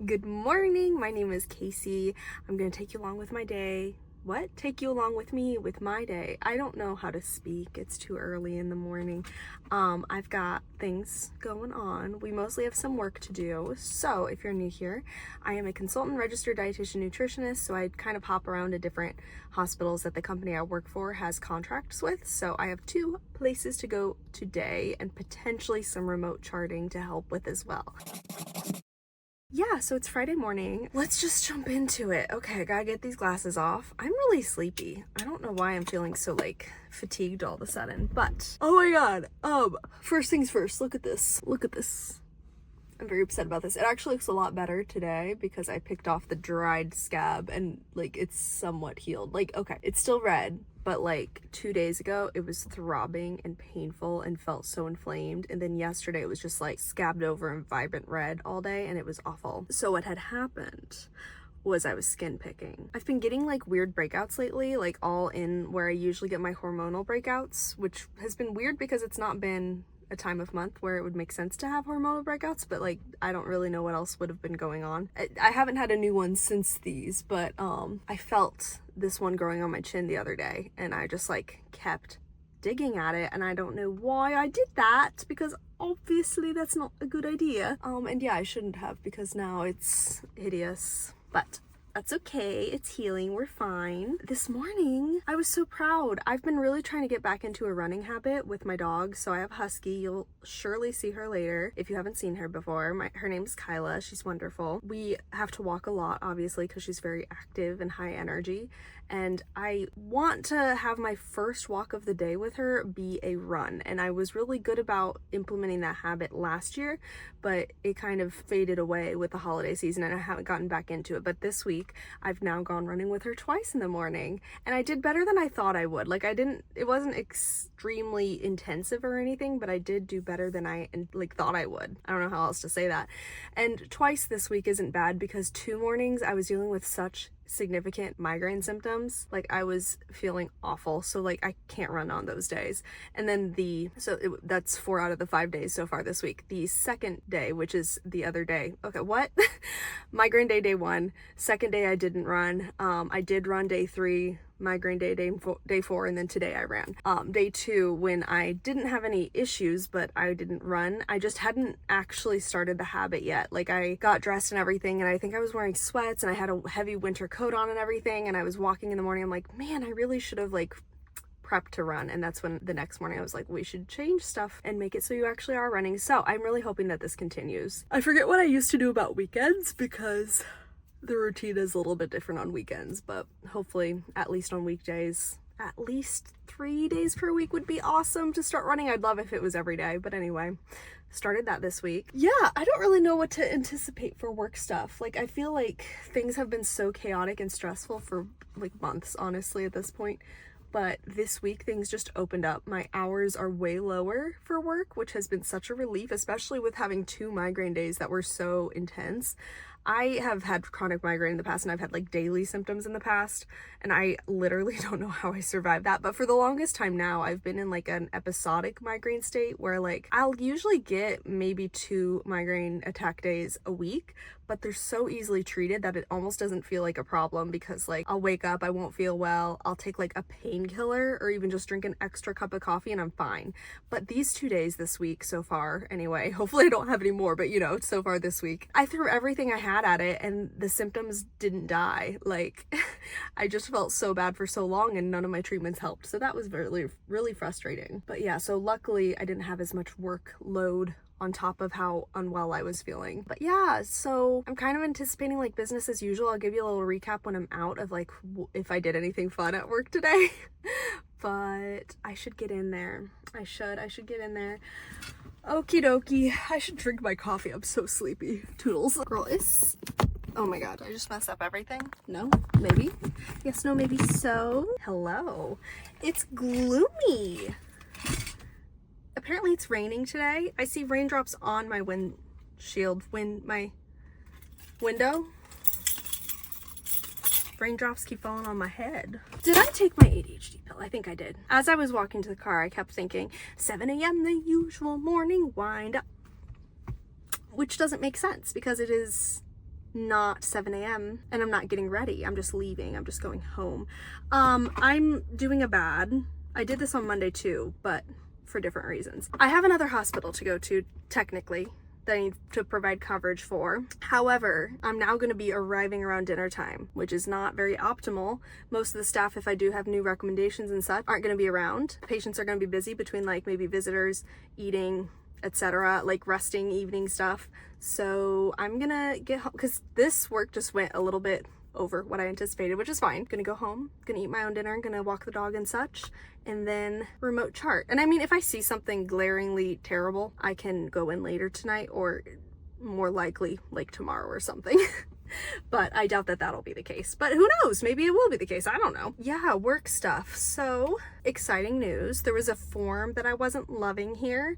Good morning, my name is Casey. I'm gonna take you along with my day. What? Take you along with me with my day. I don't know how to speak. It's too early in the morning. I've got things going on. We mostly have some work to do. So if you're new here, I am a consultant registered dietitian nutritionist. So I kind of hop around to different hospitals that the company I work for has contracts with. So I have 2 places to go today and potentially some remote charting to help with as well. Yeah, so it's Friday morning. Let's just jump into it. Okay, I gotta get these glasses off. I'm really sleepy. I don't know why I'm feeling so fatigued all of a sudden, but oh my god. First things first, look at this. Look at this. I'm very upset about this. It actually looks a lot better today because I picked off the dried scab and it's somewhat healed. Okay, it's still red, but 2 days ago it was throbbing and painful and felt so inflamed, and then yesterday it was just scabbed over and vibrant red all day and it was awful. So what had happened was I was skin picking. I've been getting weird breakouts lately, all in where I usually get my hormonal breakouts, which has been weird because it's not been a time of month where it would make sense to have hormonal breakouts, but I don't really know what else would have been going on. I haven't had a new one since these, but I felt this one growing on my chin the other day and I just kept digging at it, and I don't know why I did that because obviously that's not a good idea. And yeah, I shouldn't have because now it's hideous, but that's okay, it's healing, we're fine. This morning, I was so proud. I've been really trying to get back into a running habit with my dog. So I have Husky, you'll surely see her later if you haven't seen her before. Her name's Kyla, she's wonderful. We have to walk a lot, obviously, because she's very active and high energy. And I want to have my first walk of the day with her be a run. And I was really good about implementing that habit last year, but it kind of faded away with the holiday season and I haven't gotten back into it. But this week, I've now gone running with her twice in the morning and I did better than I thought I would. It wasn't extremely intensive or anything, but I did do better than I thought I would. I don't know how else to say that. And twice this week isn't bad because 2 mornings I was dealing with such significant migraine symptoms. I was feeling awful, so I can't run on those days. And then that's 4 out of the 5 days so far this week. The second day, which is the other day, okay, what? Migraine day 1, second day I didn't run. I did run day 3, migraine day 4, and then today I ran. Day 2, when I didn't have any issues, but I didn't run, I just hadn't actually started the habit yet. I got dressed and everything, and I think I was wearing sweats, and I had a heavy winter coat on and everything, and I was walking in the morning, I'm like, man, I really should have prepped to run. And that's when the next morning I was like, we should change stuff and make it so you actually are running. So I'm really hoping that this continues. I forget what I used to do about weekends because the routine is a little bit different on weekends, but hopefully at least on weekdays, at least 3 days per week would be awesome to start running. I'd love if it was every day, but anyway, started that this week. Yeah, I don't really know what to anticipate for work stuff. I feel things have been so chaotic and stressful for months, honestly, at this point. But this week things just opened up. My hours are way lower for work, which has been such a relief, especially with having 2 migraine days that were so intense. I have had chronic migraine in the past and I've had daily symptoms in the past, and I literally don't know how I survived that. But for the longest time now, I've been in an episodic migraine state where I'll usually get maybe 2 migraine attack days a week, but they're so easily treated that it almost doesn't feel like a problem because I'll wake up, I won't feel well, I'll take a painkiller or even just drink an extra cup of coffee and I'm fine. But these 2 days this week so far, anyway, hopefully I don't have any more, but so far this week, I threw everything I had at it and the symptoms didn't die. I just felt so bad for so long and none of my treatments helped. So that was really, really frustrating. But yeah, so luckily I didn't have as much workload on top of how unwell I was feeling. But yeah, so I'm kind of anticipating business as usual. I'll give you a little recap when I'm out of if I did anything fun at work today. But I should get in there. I should get in there. Okie dokie. I should drink my coffee. I'm so sleepy. Toodles. Girl, oh my god, I just messed up everything. No? Maybe? Yes, no, maybe so. Hello. It's gloomy. Apparently it's raining today. I see raindrops on my windshield, my window. Raindrops keep falling on my head. Did I take my ADHD pill? I think I did. As I was walking to the car, I kept thinking, 7 a.m. the usual morning wind up. Which doesn't make sense because it is not 7 a.m. and I'm not getting ready. I'm just leaving. I'm just going home. I'm doing a bad. I did this on Monday too, but for different reasons. I have another hospital to go to, technically, that I need to provide coverage for. However, I'm now going to be arriving around dinner time, which is not very optimal. Most of the staff, if I do have new recommendations and such, aren't going to be around. Patients are going to be busy between like maybe visitors, eating, etc., like resting, evening stuff. So I'm gonna get home because this work just went a little bit over what I anticipated, which is fine. Gonna go home, gonna eat my own dinner, gonna walk the dog and such, and then remote chart. And I mean, if I see something glaringly terrible, I can go in later tonight or more likely like tomorrow or something. But I doubt that that'll be the case. But who knows? Maybe it will be the case. I don't know. Yeah, work stuff. So exciting news. There was a form that I wasn't loving here.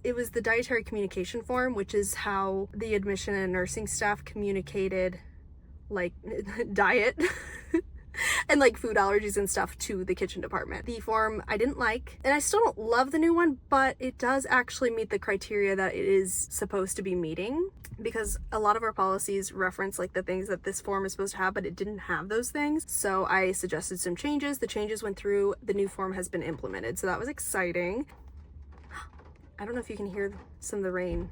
It was the dietary communication form, which is how the admission and nursing staff communicated like diet and like food allergies and stuff to the kitchen department. The form I didn't like, and I still don't love the new one, but it does actually meet the criteria that it is supposed to be meeting, because a lot of our policies reference like the things that this form is supposed to have, but it didn't have those things. So I suggested some changes. The changes went through. The new form has been implemented. So that was exciting. I don't know if you can hear some of the rain.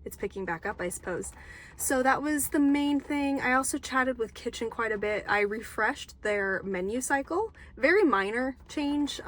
It's picking back up, I suppose. So that was the main thing. I also chatted with Kitchen quite a bit. I refreshed their menu cycle. Very minor change.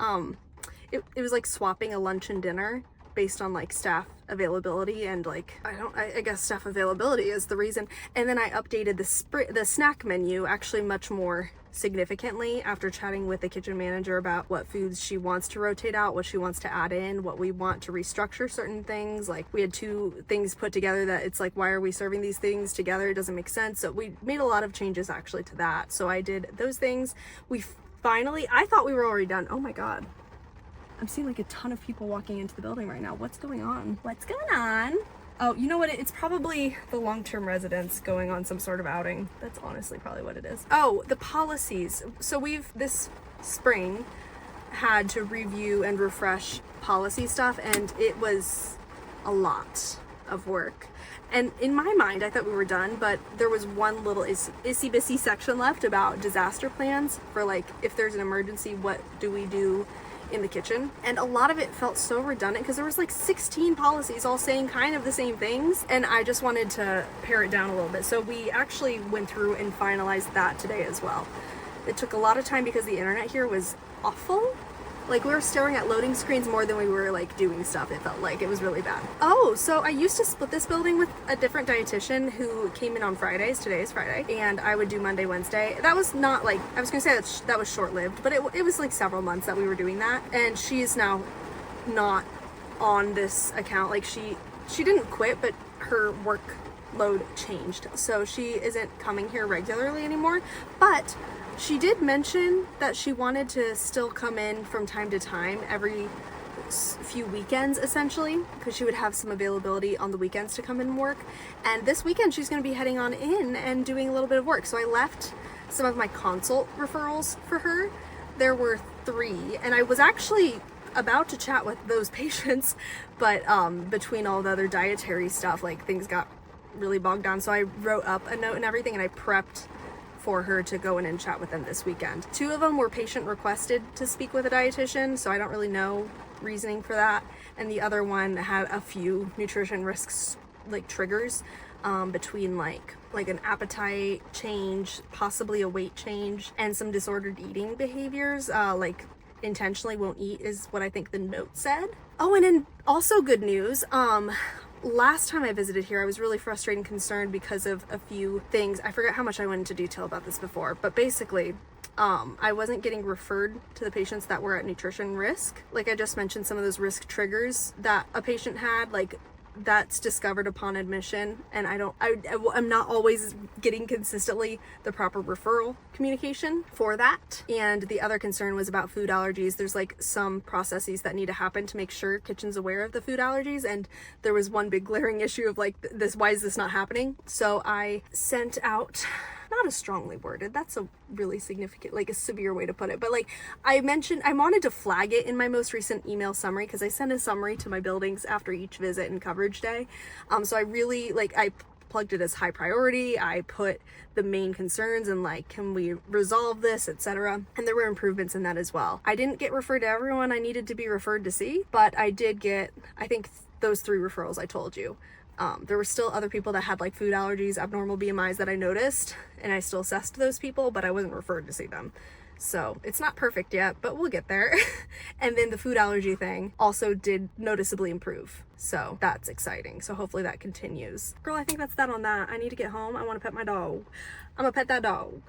It was like swapping a lunch and dinner based on like staff availability, and like I guess staff availability is the reason. And then I updated the snack menu actually much more significantly after chatting with the kitchen manager about what foods she wants to rotate out, what she wants to add in, what we want to restructure certain things. Like we had two things put together that it's like, why are we serving these things together? It doesn't make sense. So we made a lot of changes actually to that. So I did those things. I thought we were already done. Oh my God. I'm seeing like a ton of people walking into the building right now. What's going on? What's going on? Oh, you know what? It's probably the long-term residents going on some sort of outing. That's honestly probably what it is. Oh, the policies. So we've this spring had to review and refresh policy stuff, and it was a lot of work. And in my mind, I thought we were done, but there was one little issy-bissy section left about disaster plans for like, if there's an emergency, what do we do in the kitchen? And a lot of it felt so redundant because there was like 16 policies all saying kind of the same things, and I just wanted to pare it down a little bit. So we actually went through and finalized that today as well. It took a lot of time because the internet here was awful. Like we were staring at loading screens more than we were like doing stuff. It felt like it was really bad. Oh, so I used to split this building with a different dietitian who came in on Fridays. Today is Friday, and I would do Monday, Wednesday. That was not like, I was gonna say that was short-lived, but it was like several months that we were doing that. And she is now not on this account. Like she didn't quit, but her workload changed. So she isn't coming here regularly anymore, but she did mention that she wanted to still come in from time to time, every few weekends essentially, because she would have some availability on the weekends to come in and work. And this weekend she's going to be heading on in and doing a little bit of work. So I left some of my consult referrals for her. There were 3, and I was actually about to chat with those patients, but between all the other dietary stuff, like things got really bogged down. So I wrote up a note and everything, and I prepped for her to go in and chat with them this weekend. 2 of them were patient requested to speak with a dietitian, so I don't really know reasoning for that. And the other one had a few nutrition risks, like triggers, between like an appetite change, possibly a weight change, and some disordered eating behaviors, like intentionally won't eat is what I think the note said. Oh, and then also good news, last time I visited here, I was really frustrated and concerned because of a few things. I forget how much I went into detail about this before, but basically, I wasn't getting referred to the patients that were at nutrition risk. Like I just mentioned, some of those risk triggers that a patient had, like that's discovered upon admission, and I'm not always getting consistently the proper referral communication for that. And the other concern was about food allergies. There's like some processes that need to happen to make sure kitchen's aware of the food allergies, and there was one big glaring issue of like this, why is this not happening? So I sent out, not as strongly worded, that's a really significant, like a severe way to put it, but like I mentioned, I wanted to flag it in my most recent email summary, because I send a summary to my buildings after each visit and coverage day. So I really, like, I plugged it as high priority. I put the main concerns and like, can we resolve this, etc. And there were improvements in that as well. I didn't get referred to everyone I needed to be referred to see, but I did get, I think, those 3 referrals I told you. There were still other people that had like food allergies, abnormal BMIs that I noticed, and I still assessed those people, but I wasn't referred to see them. So it's not perfect yet, but we'll get there. And then the food allergy thing also did noticeably improve. So that's exciting. So hopefully that continues. Girl, I think that's that on that. I need to get home. I want to pet my dog. I'm gonna pet that dog.